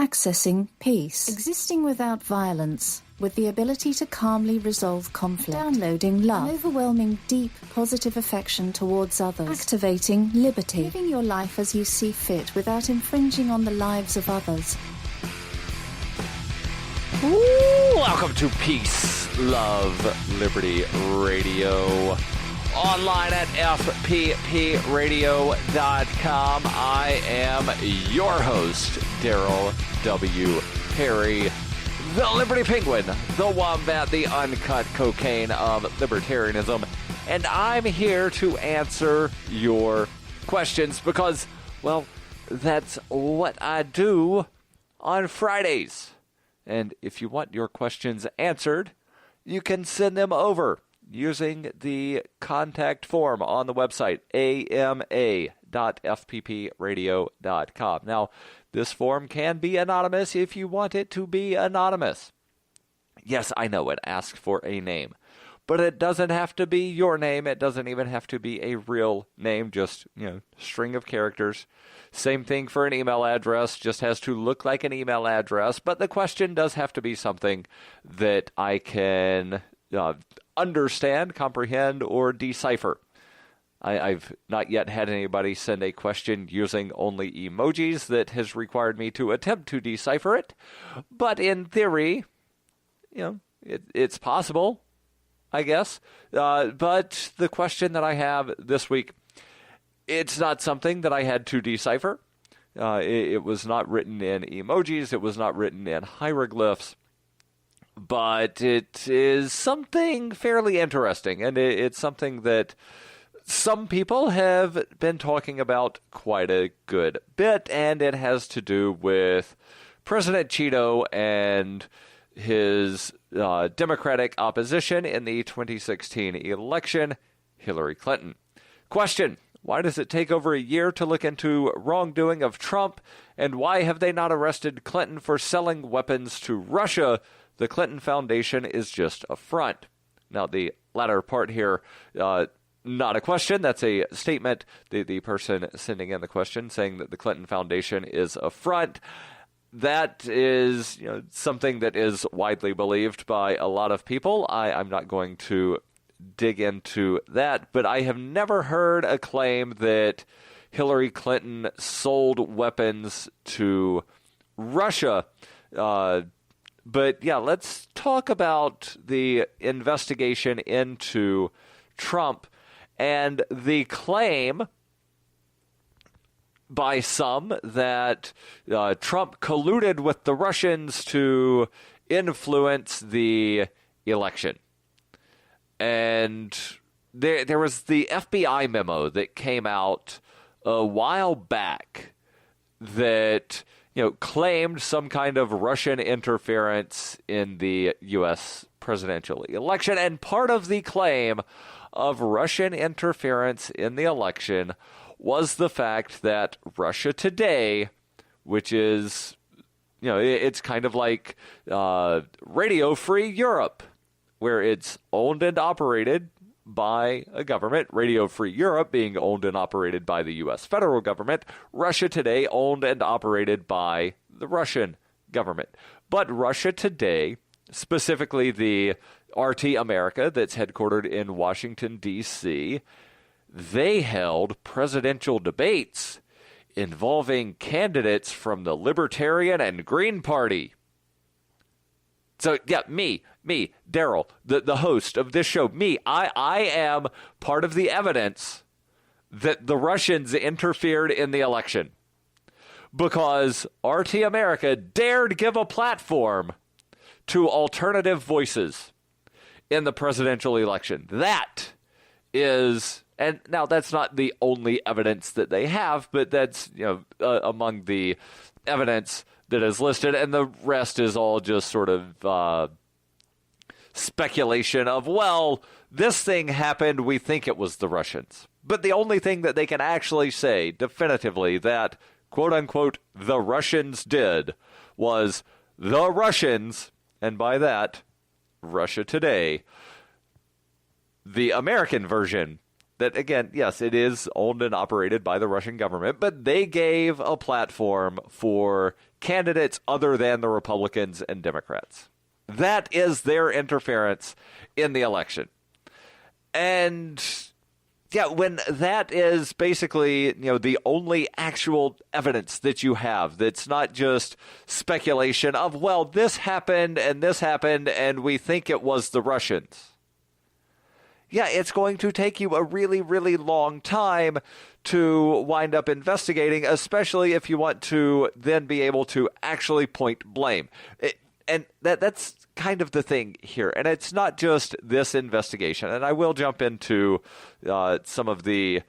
Accessing peace. Existing without violence, with the ability to calmly resolve conflict. Downloading love. An overwhelming, deep, positive affection towards others. Activating liberty. Living your life as you see fit without infringing on the lives of others. Ooh, welcome to Peace, Love, Liberty Radio. Online at fppradio.com. I am your host, Darryl W. Perry, the Liberty Penguin, the Wombat, the uncut cocaine of libertarianism. And I'm here to answer your questions because, well, that's what I do on Fridays. And if you want your questions answered, you can send them over using the contact form on the website, ama.fppradio.com. Now, this form can be anonymous if you want it to be anonymous. Yes, I know it asks for a name, but it doesn't have to be your name. It doesn't even have to be a real name, just, string of characters. Same thing for an email address, just has to look like an email address, but the question does have to be something that I can understand, comprehend, or decipher. I've not yet had anybody send a question using only emojis that has required me to attempt to decipher it, but in theory, it's possible, I guess. But the question that I have this week, it's not something that I had to decipher. It was not written in emojis. It was not written in hieroglyphs. But it is something fairly interesting, and it's something that some people have been talking about quite a good bit, and it has to do with President Cheeto and his Democratic opposition in the 2016 election, Hillary Clinton. Question: why does it take over a year to look into wrongdoing of Trump, and why have they not arrested Clinton for selling weapons to Russia? The Clinton Foundation is just a front. Now, the latter part here, not a question. That's a statement. The person sending in the question saying that the Clinton Foundation is a front. That is something that is widely believed by a lot of people. I'm not going to dig into that, but I have never heard a claim that Hillary Clinton sold weapons to Russia. But yeah, let's talk about the investigation into Trump and the claim by some that Trump colluded with the Russians to influence the election. And there was the FBI memo that came out a while back that claimed some kind of Russian interference in the U.S. presidential election. And part of the claim of Russian interference in the election was the fact that Russia Today, which is, it's kind of like Radio Free Europe, where it's owned and operated by a government, Radio Free Europe being owned and operated by the U.S. federal government, Russia Today owned and operated by the Russian government. But Russia Today, specifically the RT America that's headquartered in Washington, D.C., they held presidential debates involving candidates from the Libertarian and Green Party. So, yeah, me, Darryl, the host of this show, I am part of the evidence that the Russians interfered in the election because RT America dared give a platform to alternative voices in the presidential election. That is, and now that's not the only evidence that they have, but that's, among the evidence that is listed, and the rest is all just sort of speculation of, well, this thing happened, we think it was the Russians. But the only thing that they can actually say definitively that, quote-unquote, the Russians did was the Russians, and by that, Russia Today, the American version that, again, yes, it is owned and operated by the Russian government, but they gave a platform for candidates other than the Republicans and Democrats. That is their interference in the election. And yeah, when that is basically, the only actual evidence that you have, that's not just speculation of, well, this happened, and we think it was the Russians. Yeah, it's going to take you a really, really long time to wind up investigating, especially if you want to then be able to actually point blame. And that's kind of the thing here. And it's not just this investigation. And I will jump into some of the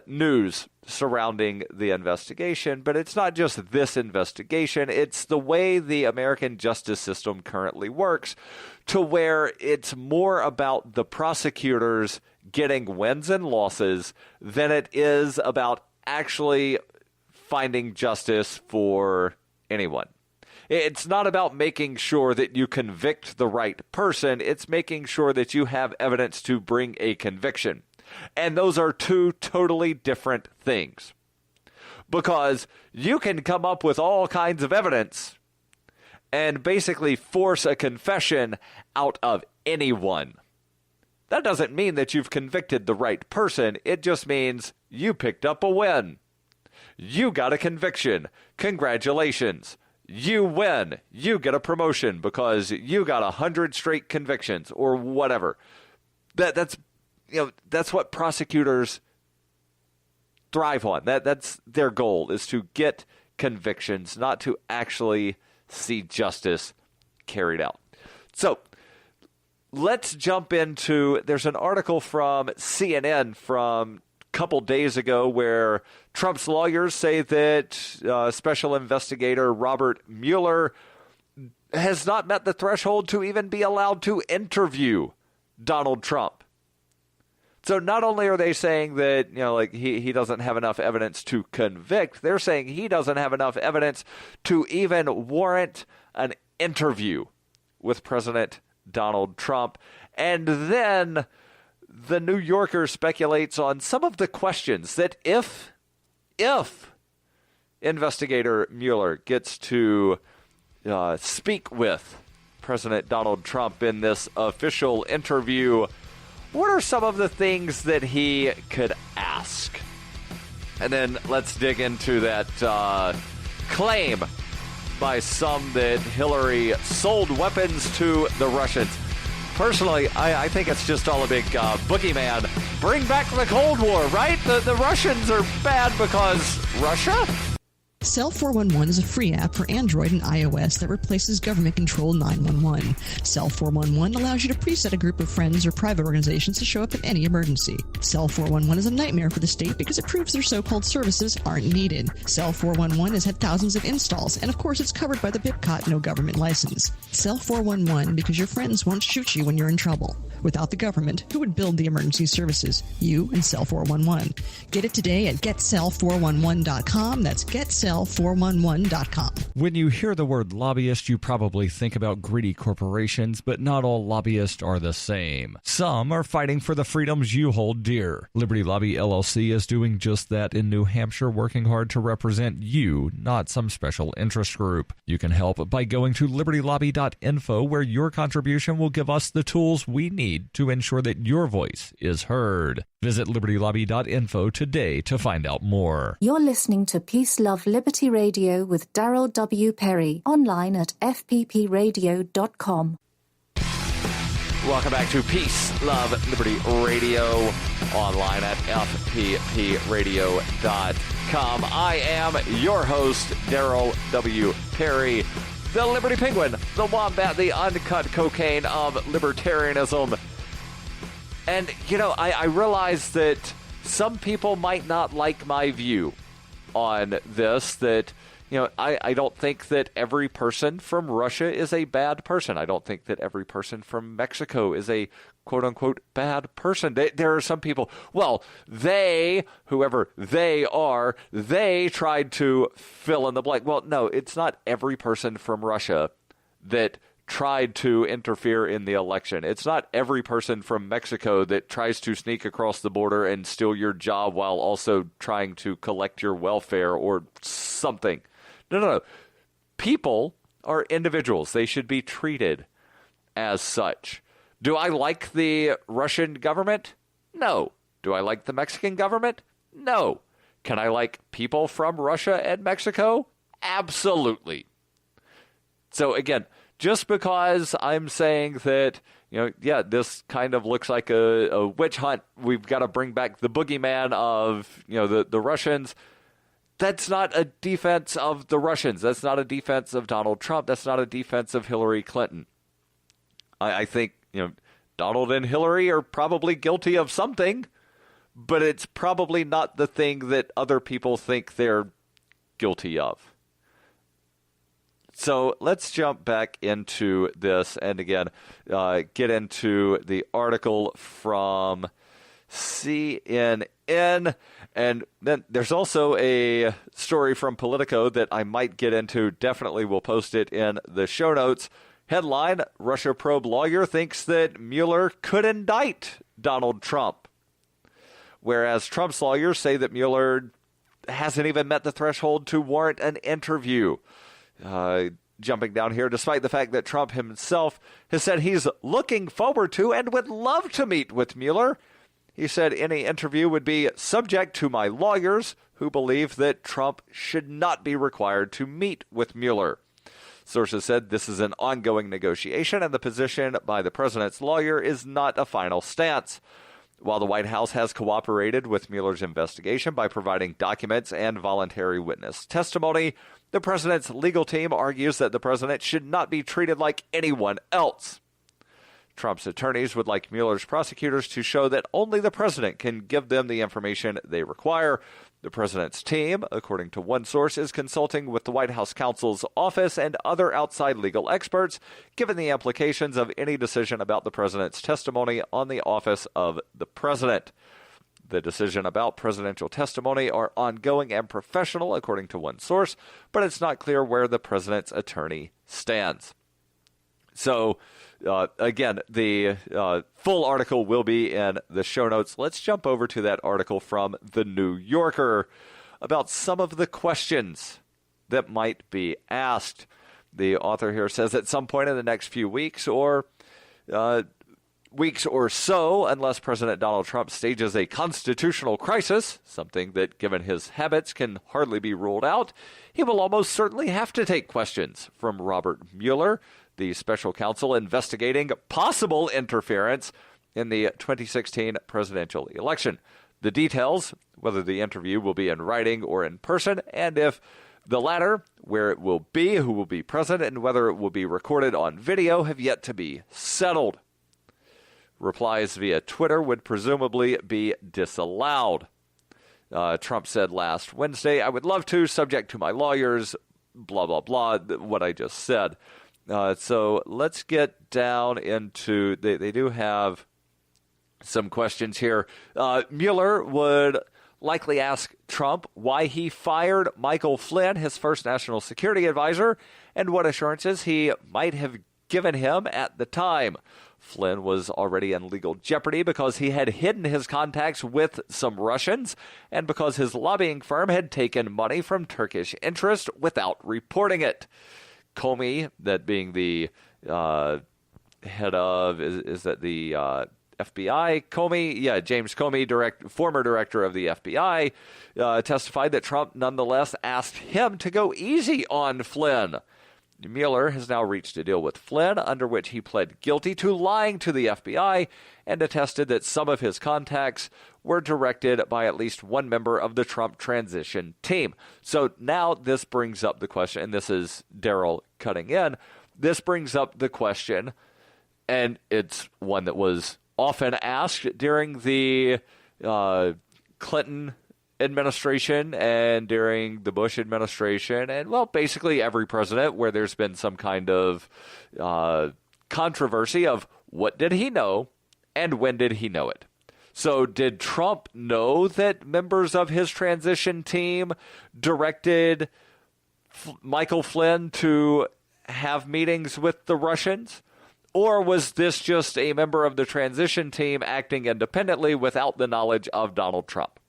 news surrounding the investigation, but it's not just this investigation. It's the way the American justice system currently works, to where it's more about the prosecutors getting wins and losses than it is about actually finding justice for anyone. It's not about making sure that you convict the right person. It's making sure that you have evidence to bring a conviction. And those are two totally different things. Because you can come up with all kinds of evidence and basically force a confession out of anyone. That doesn't mean that you've convicted the right person. It just means you picked up a win. You got a conviction. Congratulations. You win. You get a promotion because you got 100 straight convictions or whatever. That's what prosecutors thrive on. That's their goal, is to get convictions, not to actually see justice carried out. So let's jump into, there's an article from CNN from a couple days ago where Trump's lawyers say that Special Investigator Robert Mueller has not met the threshold to even be allowed to interview Donald Trump. So not only are they saying that, he doesn't have enough evidence to convict, they're saying he doesn't have enough evidence to even warrant an interview with President Donald Trump. And then the New Yorker speculates on some of the questions that if Investigator Mueller gets to speak with President Donald Trump in this official interview, what are some of the things that he could ask? And then let's dig into that claim by some that Hillary sold weapons to the Russians. Personally, I think it's just all a big boogeyman. Bring back the Cold War, right? The Russians are bad because Russia? Cell 411 is a free app for Android and iOS that replaces government-controlled 911. Cell 411 allows you to preset a group of friends or private organizations to show up in any emergency. Cell 411 is a nightmare for the state because it proves their so-called services aren't needed. Cell 411 has had thousands of installs, and of course it's covered by the BIPCOT no government license. Cell 411 because your friends won't shoot you when you're in trouble. Without the government, who would build the emergency services? You and Cell 411. Get it today at getcell411.com. That's getcell411.com. When you hear the word lobbyist, you probably think about greedy corporations, but not all lobbyists are the same. Some are fighting for the freedoms you hold dear. Liberty Lobby LLC is doing just that in New Hampshire, working hard to represent you, not some special interest group. You can help by going to libertylobby.info, where your contribution will give us the tools we need to ensure that your voice is heard. Visit libertylobby.info today to find out more. You're listening to Peace, Love, Liberty Radio with Darryl W. Perry, online at fppradio.com. Welcome back to Peace, Love, Liberty Radio, online at fppradio.com. I am your host, Darryl W. Perry, the Liberty Penguin, the wombat, the uncut cocaine of libertarianism. And, I realize that some people might not like my view on this, that, I don't think that every person from Russia is a bad person. I don't think that every person from Mexico is a quote-unquote bad person. There are some people, whoever they are, they tried to fill in the blank. Well, no, it's not every person from Russia that tried to interfere in the election. It's not every person from Mexico that tries to sneak across the border and steal your job while also trying to collect your welfare or something. No. People are individuals. They should be treated as such. Do I like the Russian government? No. Do I like the Mexican government? No. Can I like people from Russia and Mexico? Absolutely. So again, just because I'm saying that, this kind of looks like a witch hunt, we've got to bring back the boogeyman of, the Russians. That's not a defense of the Russians. That's not a defense of Donald Trump. That's not a defense of Hillary Clinton. I think, Donald and Hillary are probably guilty of something, but it's probably not the thing that other people think they're guilty of. So let's jump back into this and again, get into the article from CNN. And then there's also a story from Politico that I might get into. Definitely will post it in the show notes. Headline, Russia probe lawyer thinks that Mueller could indict Donald Trump. Whereas Trump's lawyers say that Mueller hasn't even met the threshold to warrant an interview. Jumping down here, despite the fact that Trump himself has said he's looking forward to and would love to meet with Mueller. He said any interview would be subject to my lawyers, who believe that Trump should not be required to meet with Mueller. Sources said this is an ongoing negotiation, and the position by the president's lawyer is not a final stance. While the White House has cooperated with Mueller's investigation by providing documents and voluntary witness testimony, the president's legal team argues that the president should not be treated like anyone else. Trump's attorneys would like Mueller's prosecutors to show that only the president can give them the information they require. The president's team, according to one source, is consulting with the White House counsel's office and other outside legal experts, given the implications of any decision about the president's testimony on the office of the president. The decision about presidential testimony are ongoing and professional, according to one source, but it's not clear where the president's attorney stands. So, again, the full article will be in the show notes. Let's jump over to that article from The New Yorker about some of the questions that might be asked. The author here says at some point in the next few weeks or so, unless President Donald Trump stages a constitutional crisis, something that, given his habits, can hardly be ruled out, he will almost certainly have to take questions from Robert Mueller, the special counsel investigating possible interference in the 2016 presidential election. The details, whether the interview will be in writing or in person, and if the latter, where it will be, who will be present, and whether it will be recorded on video, have yet to be settled. Replies via Twitter would presumably be disallowed. Trump said last Wednesday, I would love to, subject to my lawyers, blah, blah, blah, what I just said. So let's get down into, they do have some questions here. Mueller would likely ask Trump why he fired Michael Flynn, his first national security advisor, and what assurances he might have given him at the time. Flynn was already in legal jeopardy because he had hidden his contacts with some Russians and because his lobbying firm had taken money from Turkish interests without reporting it. Comey, that being the head of, is that the FBI? Comey, yeah, James Comey, former director of the FBI, testified that Trump nonetheless asked him to go easy on Flynn. Mueller has now reached a deal with Flynn, under which he pled guilty to lying to the FBI and attested that some of his contacts were directed by at least one member of the Trump transition team. So now this brings up the question, and this is Darryl cutting in, this brings up the question, and it's one that was often asked during the Clinton administration and during the Bush administration, and, well, basically every president where there's been some kind of controversy of what did he know and when did he know it. So did Trump know that members of his transition team directed Michael Flynn to have meetings with the Russians? Or was this just a member of the transition team acting independently without the knowledge of Donald Trump?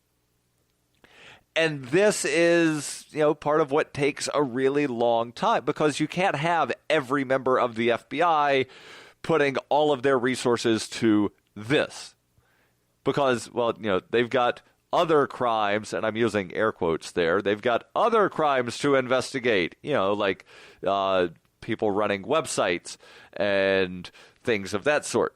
And this is, part of what takes a really long time, because you can't have every member of the FBI putting all of their resources to this. Because, they've got other crimes, and I'm using air quotes there, they've got other crimes to investigate, like people running websites and things of that sort.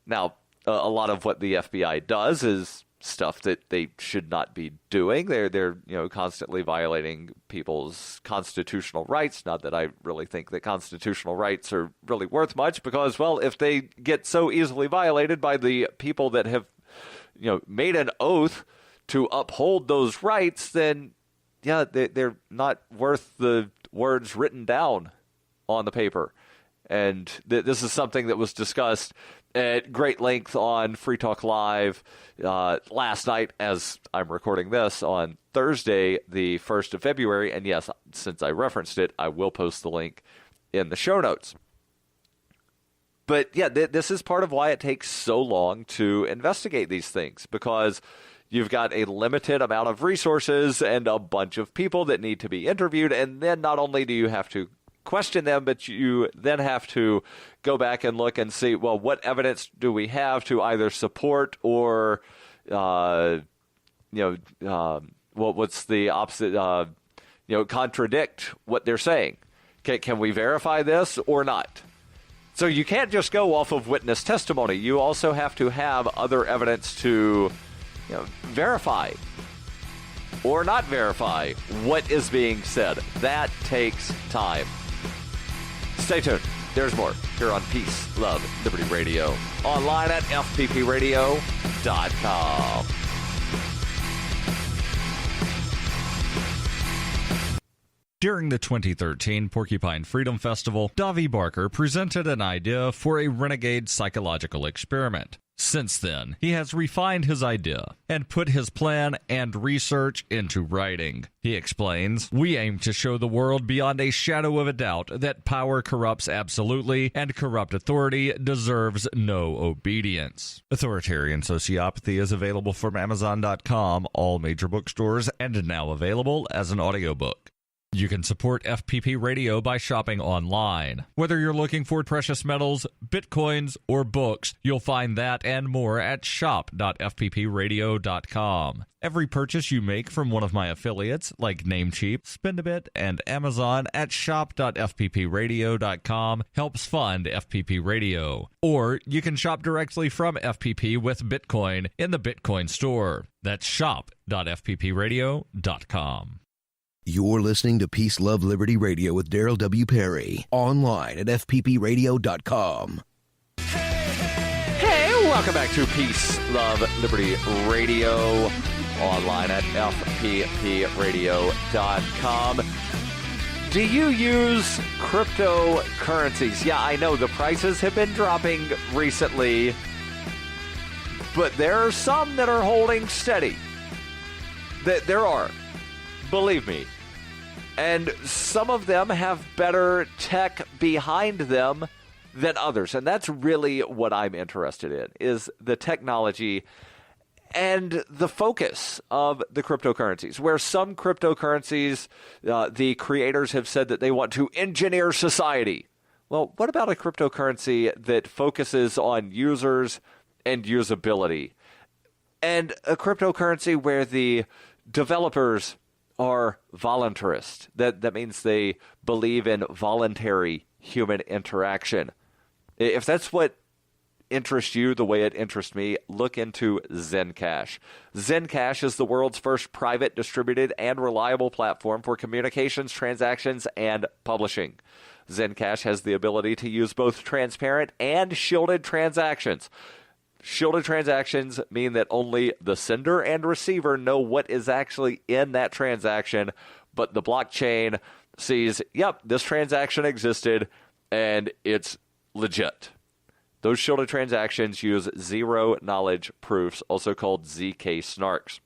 Now, a lot of what the FBI does is stuff that they should not be doing. They're constantly violating people's constitutional rights. Not that I really think that constitutional rights are really worth much, because, well, if they get so easily violated by the people that have made an oath to uphold those rights, then they're not worth the words written down on the paper. And this is something that was discussed at great length on Free Talk Live last night, as I'm recording this on Thursday, the 1st of February. And yes, since I referenced it, I will post the link in the show notes. But yeah, this is part of why it takes so long to investigate these things, because you've got a limited amount of resources and a bunch of people that need to be interviewed. And then not only do you have to question them, but you then have to go back and look and see, well, what evidence do we have to either support or, what's the opposite, contradict what they're saying. Can we verify this or not? So you can't just go off of witness testimony. You also have to have other evidence to, verify or not verify what is being said. That takes time. Stay tuned. There's more here on Peace, Love, Liberty Radio. Online at fppradio.com. During the 2013 Porcupine Freedom Festival, Davi Barker presented an idea for a renegade psychological experiment. Since then, he has refined his idea and put his plan and research into writing. He explains, "We aim to show the world beyond a shadow of a doubt that power corrupts absolutely and corrupt authority deserves no obedience." Authoritarian Sociopathy is available from Amazon.com, all major bookstores, and now available as an audiobook. You can support FPP Radio by shopping online. Whether you're looking for precious metals, bitcoins, or books, you'll find that and more at shop.fppradio.com. Every purchase you make from one of my affiliates, like Namecheap, Spendabit, and Amazon at shop.fppradio.com helps fund FPP Radio. Or you can shop directly from FPP with Bitcoin in the Bitcoin store. That's shop.fppradio.com. You're listening to Peace, Love, Liberty Radio with Darryl W. Perry. Online at fppradio.com. Hey, welcome back to Peace, Love, Liberty Radio. Online at fppradio.com. Do you use cryptocurrencies? Yeah, I know the prices have been dropping recently, but there are some that are holding steady. There are. Believe me. And some of them have better tech behind them than others. And that's really what I'm interested in, is the technology and the focus of the cryptocurrencies. Where some cryptocurrencies, the creators have said that they want to engineer society. Well, what about a cryptocurrency that focuses on users and usability? And a cryptocurrency where the developers are voluntarist. That means they believe in voluntary human interaction. If that's what interests you the way it interests me, look into Zencash. Zencash is the world's first private, distributed, and reliable platform for communications, transactions, and publishing. Zencash has the ability to use both transparent and shielded transactions. Shielded transactions mean that only the sender and receiver know what is actually in that transaction, but the blockchain sees, yep, this transaction existed and it's legit. Those shielded transactions use zero-knowledge proofs, also called ZK snarks.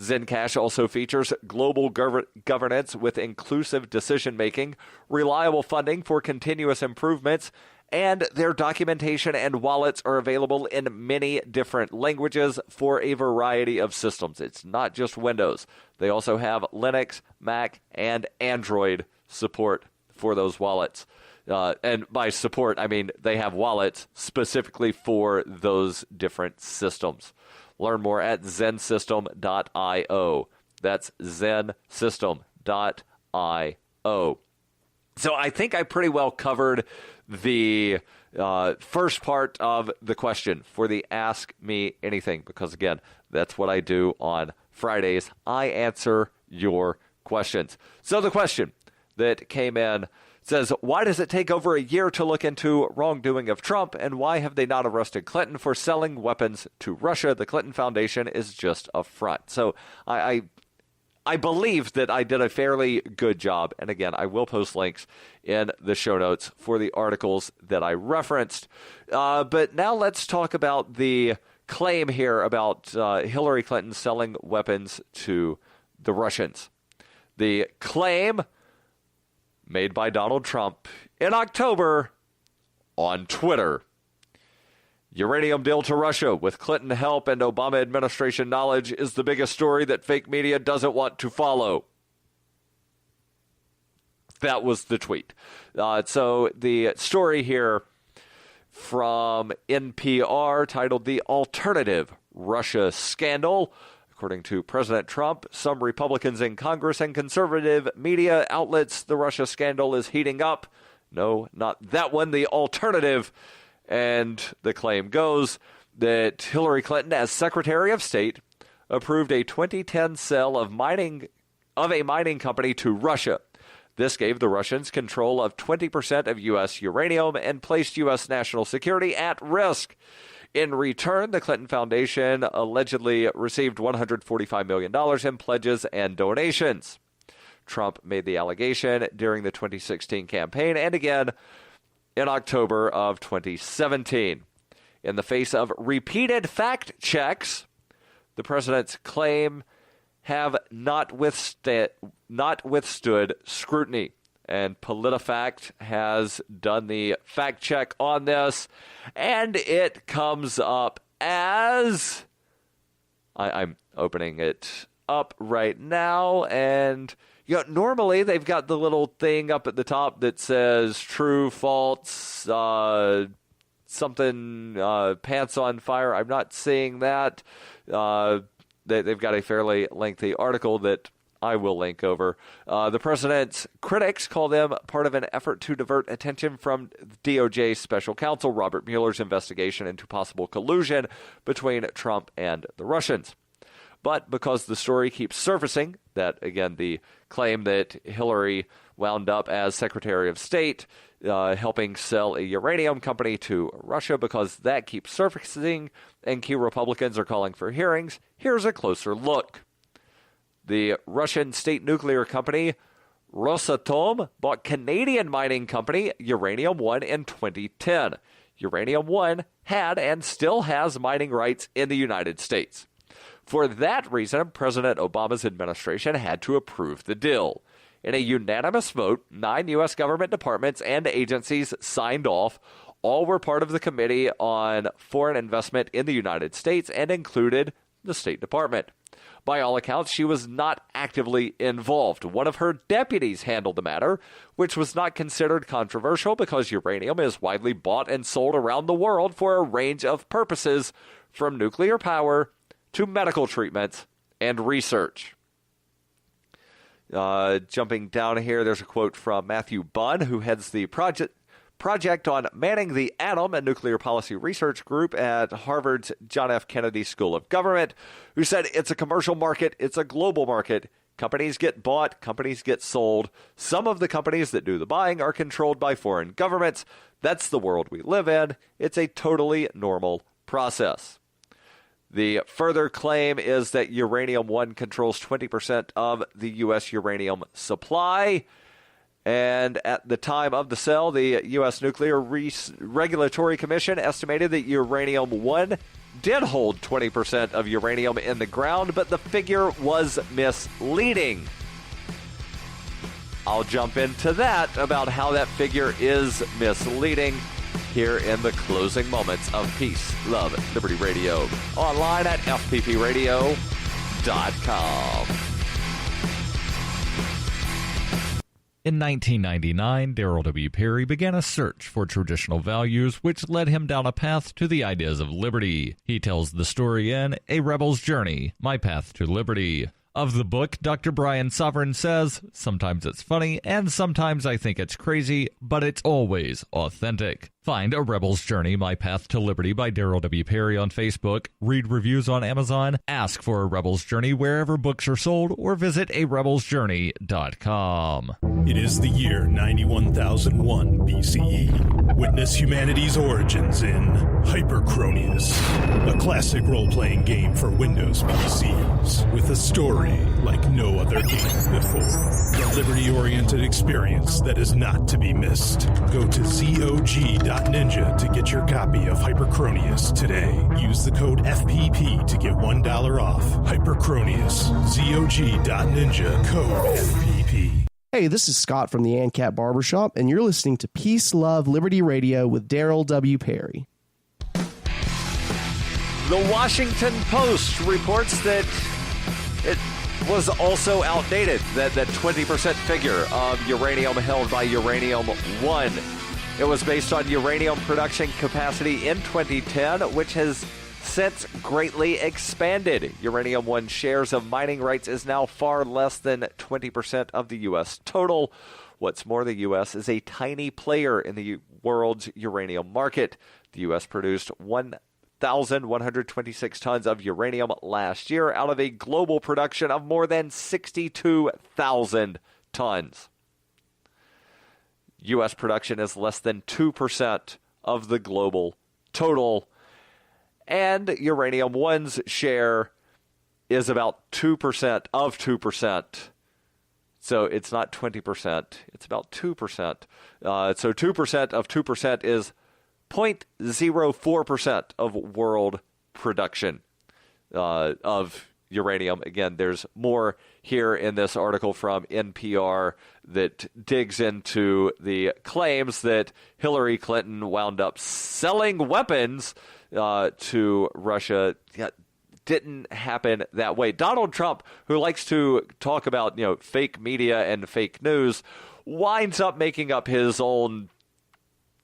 Zencash also features global governance with inclusive decision-making, reliable funding for continuous improvements, and their documentation and wallets are available in many different languages for a variety of systems. It's not just Windows. They also have Linux, Mac, and Android support for those wallets. And by support, I mean they have wallets specifically for those different systems. Learn more at zensystem.io. That's zensystem.io. So I think I pretty well covered the first part of the question for the Ask Me Anything, because, again, that's what I do on Fridays. I answer your questions. So the question that came in says, why does it take over a year to look into wrongdoing of Trump, and why have they not arrested Clinton for selling weapons to Russia? The Clinton Foundation is just a front. So I believe that I did a fairly good job, and again, I will post links in the show notes for the articles that I referenced. But now let's talk about the claim here about Hillary Clinton selling weapons to the Russians. The claim made by Donald Trump in October on Twitter. Uranium deal to Russia with Clinton help and Obama administration knowledge is the biggest story that fake media doesn't want to follow. That was the tweet. So the story here from NPR titled The Alternative Russia Scandal. According to President Trump, some Republicans in Congress and conservative media outlets, the Russia scandal is heating up. No, not that one, the alternative. And the claim goes that Hillary Clinton, as Secretary of State, approved a 2010 sale of a mining company to Russia. This gave the Russians control of 20% of U.S. uranium and placed U.S. national security at risk. In return, the Clinton Foundation allegedly received $145 million in pledges and donations. Trump made the allegation during the 2016 campaign and again in October of 2017. In the face of repeated fact checks, the president's claim have not withstood scrutiny. And PolitiFact has done the fact check on this, and it comes up as... I'm opening it up right now, and normally they've got the little thing up at the top that says true, false, something, pants on fire. I'm not seeing that. They've got a fairly lengthy article that I will link over. The president's critics call them part of an effort to divert attention from DOJ special counsel Robert Mueller's investigation into possible collusion between Trump and the Russians. But because the story keeps surfacing, that, again, the claim that Hillary wound up as Secretary of State helping sell a uranium company to Russia, because that keeps surfacing and key Republicans are calling for hearings, here's a closer look. The Russian state nuclear company Rosatom bought Canadian mining company Uranium One in 2010. Uranium One had and still has mining rights in the United States. For that reason, President Obama's administration had to approve the deal. In a unanimous vote, 9 U.S. government departments and agencies signed off. All were part of the Committee on Foreign Investment in the United States and included the State Department. By all accounts, she was not actively involved. One of her deputies handled the matter, which was not considered controversial because uranium is widely bought and sold around the world for a range of purposes, from nuclear power to medical treatments and research. Jumping down here, there's a quote from Matthew Bunn, who heads the project on manning the atom and nuclear policy research group at Harvard's John F. Kennedy School of Government, who said it's a commercial market, it's a global market. Companies get bought, companies get sold. Some of the companies that do the buying are controlled by foreign governments. That's the world we live in. It's a totally normal process. The further claim is that Uranium One controls 20% of the U.S. uranium supply. And at the time of the sale, the U.S. Nuclear Regulatory Commission estimated that uranium-1 did hold 20% of uranium in the ground, but the figure was misleading. I'll jump into that about how that figure is misleading here in the closing moments of Peace, Love, Liberty Radio. Online at fppradio.com. In 1999, Darryl W. Perry began a search for traditional values, which led him down a path to the ideas of liberty. He tells the story in A Rebel's Journey, My Path to Liberty. Of the book, Dr. Brian Sovereign says, sometimes it's funny, and sometimes I think it's crazy, but it's always authentic. Find A Rebel's Journey, My Path to Liberty by Darryl W. Perry on Facebook, read reviews on Amazon, ask for A Rebel's Journey wherever books are sold, or visit arebelsjourney.com. It is the year 91,001 BCE. Witness humanity's origins in Hyperchronius, a classic role-playing game for Windows PCs, with a story like no other game before. A liberty-oriented experience that is not to be missed. Go to ZOG.Ninja to get your copy of Hyperchronius today. Use the code FPP to get $1 off. Hyperchronius, ZOG.Ninja, code FPP. Hey, this is Scott from the ANCAP Barbershop, and you're listening to Peace, Love, Liberty Radio with Darryl W. Perry. The Washington Post reports that it was also outdated, that 20% figure of uranium held by Uranium-1. It was based on uranium production capacity in 2010, which has since greatly expanded. Uranium-1 shares of mining rights is now far less than 20% of the U.S. total. What's more, the U.S. is a tiny player in the world's uranium market. The U.S. produced 1,126 tons of uranium last year out of a global production of more than 62,000 tons. U.S. production is less than 2% of the global total. And Uranium-1's share is about 2% of 2%. So it's not 20%, it's about 2%. So 2% of 2% is 0.04% of world production of uranium. Again, there's more here in this article from NPR that digs into the claims that Hillary Clinton wound up selling weapons to Russia. Didn't happen that way. Donald Trump, who likes to talk about, fake media and fake news, winds up making up his own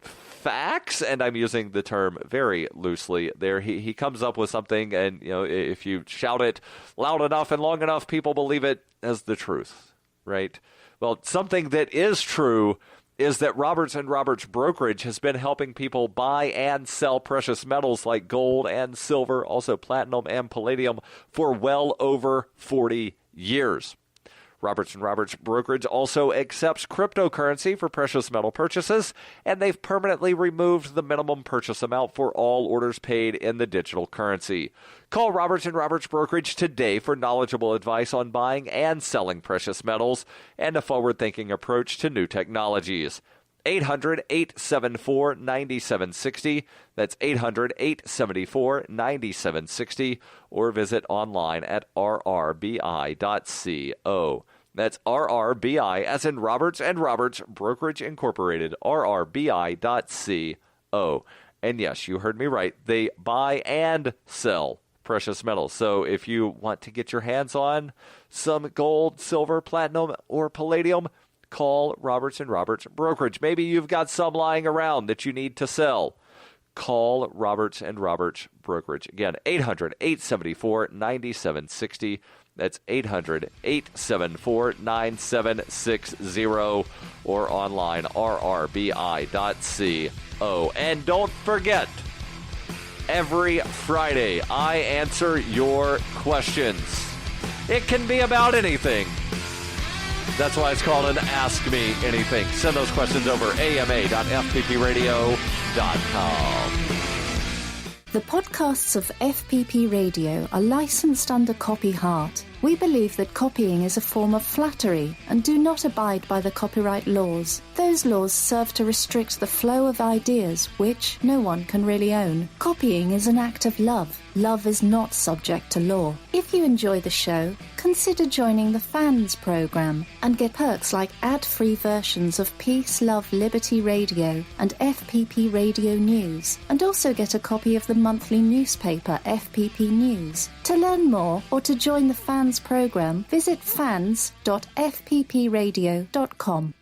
facts, and I'm using the term very loosely there. He comes up with something, and if you shout it loud enough and long enough, people believe it as the truth, right? Well, something that is true is that Roberts & Roberts Brokerage has been helping people buy and sell precious metals like gold and silver, also platinum and palladium, for well over 40 years. Roberts & Roberts Brokerage also accepts cryptocurrency for precious metal purchases, and they've permanently removed the minimum purchase amount for all orders paid in the digital currency. Call Roberts & Roberts Brokerage today for knowledgeable advice on buying and selling precious metals and a forward-thinking approach to new technologies. 800-874-9760. That's 800-874-9760. Or visit online at rrbi.co. That's RRBI, as in Roberts & Roberts Brokerage Incorporated, rrbi.co. And yes, you heard me right. They buy and sell precious metals. So if you want to get your hands on some gold, silver, platinum, or palladium, call Roberts & Roberts Brokerage. Maybe you've got some lying around that you need to sell. Call Roberts & Roberts Brokerage. Again, 800-874-9760. That's 800-874-9760 or online, rrbi.co. And don't forget, every Friday, I answer your questions. It can be about anything. That's why it's called an Ask Me Anything. Send those questions over ama.fppradio.com. The podcasts of FPP Radio are licensed under Copy Heart. We believe that copying is a form of flattery and do not abide by the copyright laws. Those laws serve to restrict the flow of ideas which no one can really own. Copying is an act of love. Love is not subject to law. If you enjoy the show, consider joining the Fans program and get perks like ad-free versions of Peace, Love, Liberty Radio and FPP Radio News, and also get a copy of the monthly newspaper FPP News. To learn more or to join the Fans program, visit fans.fppradio.com.